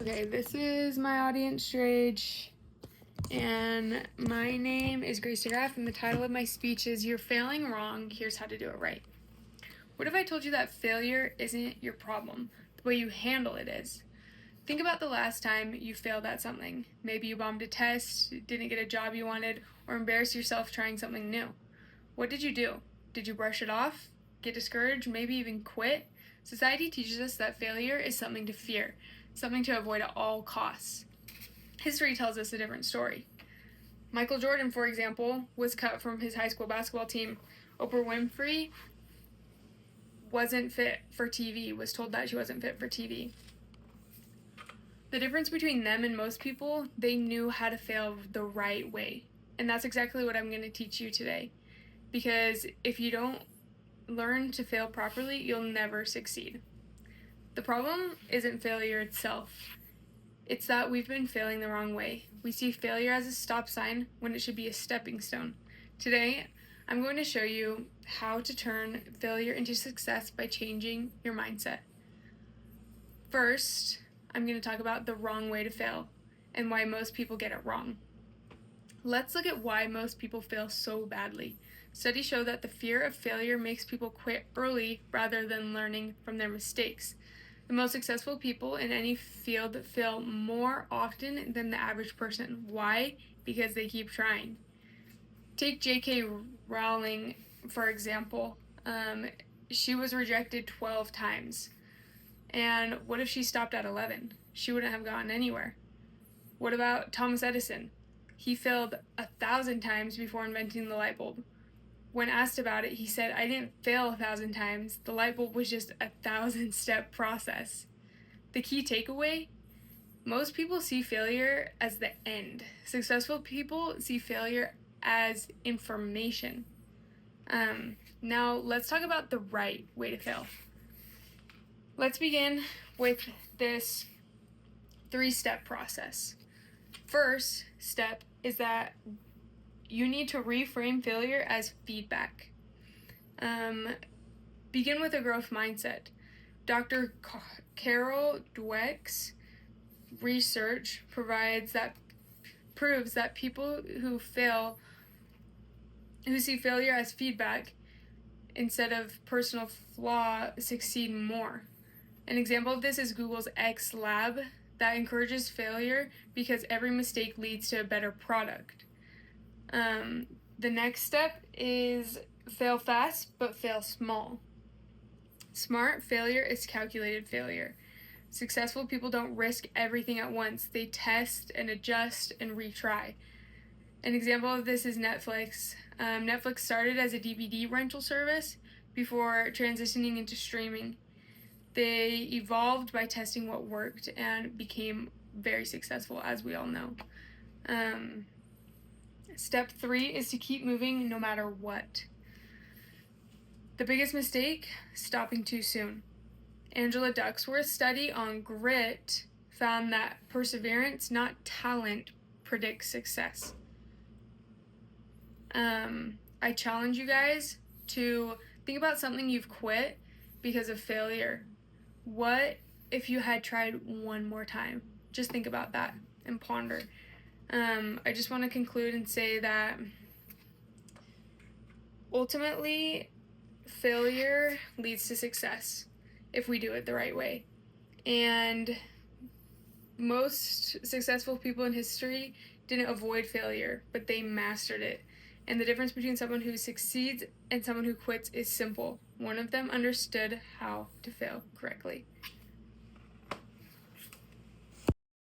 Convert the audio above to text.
Okay, this is my audience stage, and my name is Grace DeGraff, and the title of my speech is You're Failing Wrong, Here's How to Do It Right. What if I told you that failure isn't your problem? The way you handle it is. Think about the last time you failed at something. Maybe you bombed a test, didn't get a job you wanted, or embarrassed yourself trying something new. What did you do? Did you brush it off? Get discouraged? Maybe even quit? Society teaches us that failure is something to fear, something to avoid at all costs. History tells us a different story. Michael Jordan, for example, was cut from his high school basketball team. Oprah Winfrey wasn't fit for TV, was told that she wasn't fit for TV. The difference between them and most people, they knew how to fail the right way. And that's exactly what I'm going to teach you today. Because if you don't learn to fail properly, you'll never succeed. The problem isn't failure itself. It's that we've been failing the wrong way. We see failure as a stop sign when it should be a stepping stone. Today, I'm going to show you how to turn failure into success by changing your mindset. First, I'm going to talk about the wrong way to fail and why most people get it wrong. Let's look at why most people fail so badly. Studies show that the fear of failure makes people quit early rather than learning from their mistakes. The most successful people in any field fail more often than the average person. Why? Because they keep trying. Take J.K. Rowling, for example. She was rejected 12 times. And what if she stopped at 11? She wouldn't have gotten anywhere. What about Thomas Edison? He failed 1,000 times before inventing the light bulb. When asked about it, he said, "I didn't fail 1,000 times. The light bulb was just a 1,000-step process." The key takeaway? Most people see failure as the end. Successful people see failure as information. Now, let's talk about the right way to fail. Let's begin with this 3-step process. First step is that you need to reframe failure as feedback. Begin with a growth mindset. Dr. Carol Dweck's research proves that people who see failure as feedback instead of personal flaw succeed more. An example of this is Google's X Lab that encourages failure because every mistake leads to a better product. The next step is fail fast, but fail small. Smart failure is calculated failure. Successful people don't risk everything at once. They test and adjust and retry. An example of this is Netflix. Netflix started as a DVD rental service before transitioning into streaming. They evolved by testing what worked and became very successful, as we all know. Step 3 is to keep moving no matter what. The biggest mistake? Stopping too soon. Angela Duckworth's study on grit found that perseverance, not talent, predicts success. I challenge you guys to think about something you've quit because of failure. What if you had tried one more time? Just think about that and ponder. I just want to conclude and say that ultimately, failure leads to success if we do it the right way. And most successful people in history didn't avoid failure, but they mastered it. And the difference between someone who succeeds and someone who quits is simple. One of them understood how to fail correctly.